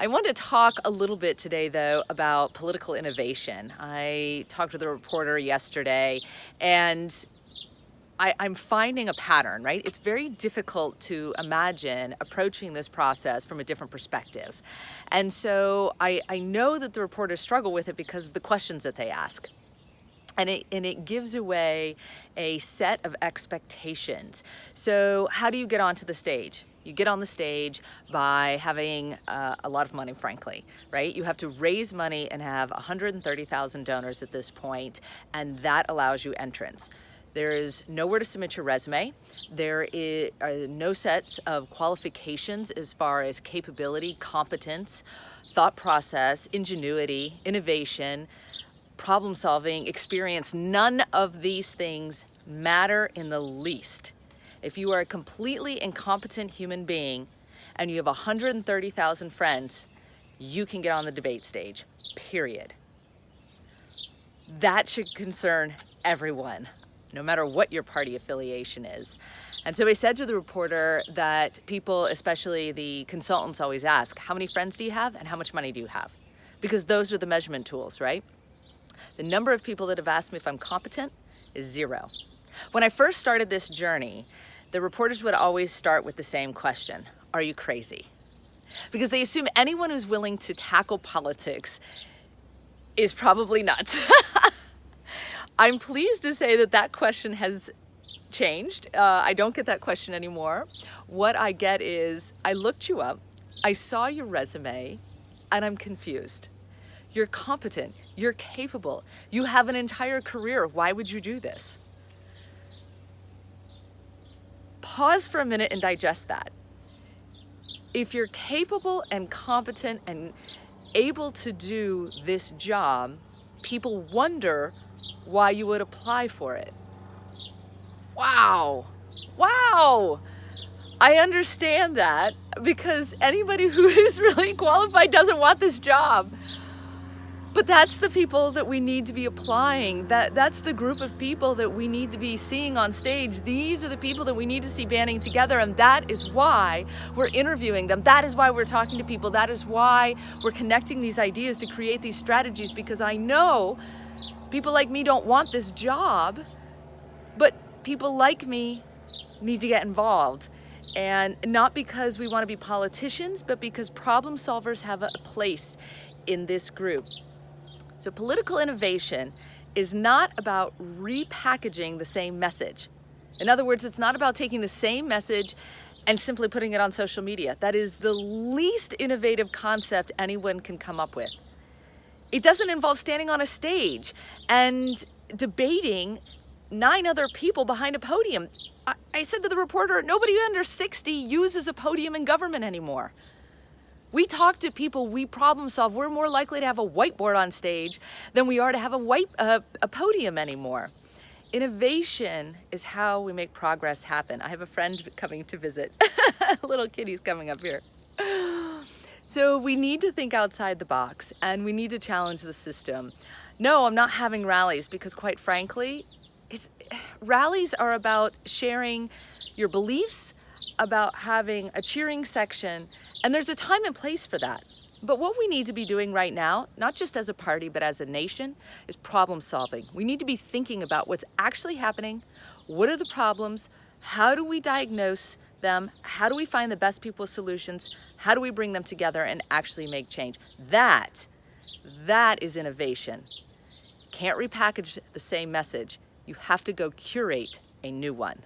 I want to talk a little bit today, though, about political innovation. I talked with a reporter yesterday, and I'm finding a pattern, right? It's very difficult to imagine approaching this process from a different perspective. And so I know that the reporters struggle with it because of the questions that they ask. And it gives away a set of expectations. So how do you get onto the stage? You get on the stage by having a lot of money, frankly, right? You have to raise money and have 130,000 donors at this point, and that allows you entrance. There is nowhere to submit your resume. There are no sets of qualifications as far as capability, competence, thought process, ingenuity, innovation, problem solving, experience. None of these things matter in the least. If you are a completely incompetent human being and you have 130,000 friends, you can get on the debate stage, period. That should concern everyone, no matter what your party affiliation is. And so I said to the reporter that people, especially the consultants, always ask, how many friends do you have and how much money do you have? Because those are the measurement tools, right? The number of people that have asked me if I'm competent is 0. When I first started this journey, the reporters would always start with the same question: are you crazy? Because they assume anyone who's willing to tackle politics is probably nuts. I'm pleased to say that that question has changed. I don't get that question anymore. What I get is, I looked you up, I saw your resume, and I'm confused. You're competent, you're capable, you have an entire career. Why would you do this? Pause for a minute and digest that. If you're capable and competent and able to do this job, people wonder why you would apply for it. Wow. I understand that, because anybody who is really qualified doesn't want this job. But that's the people that we need to be applying. That's the group of people that we need to be seeing on stage. These are the people that we need to see banding together, and that is why we're interviewing them. That is why we're talking to people. That is why we're connecting these ideas to create these strategies, because I know people like me don't want this job, but people like me need to get involved. And not because we want to be politicians, but because problem solvers have a place in this group. So political innovation is not about repackaging the same message. In other words, it's not about taking the same message and simply putting it on social media. That is the least innovative concept anyone can come up with. It doesn't involve standing on a stage and debating 9 other people behind a podium. I said to the reporter, nobody under 60 uses a podium in government anymore. We talk to people, we problem solve. We're more likely to have a whiteboard on stage than we are to have a podium anymore. Innovation is how we make progress happen. I have a friend coming to visit. Little kitty's coming up here. So we need to think outside the box, and we need to challenge the system. No, I'm not having rallies, because quite frankly, rallies are about sharing your beliefs, about having a cheering section, and there's a time and place for that. But what we need to be doing right now, not just as a party, but as a nation, is problem solving. We need to be thinking about what's actually happening, what are the problems, how do we diagnose them, how do we find the best people with solutions, how do we bring them together and actually make change. That is innovation. Can't repackage the same message. You have to go curate a new one.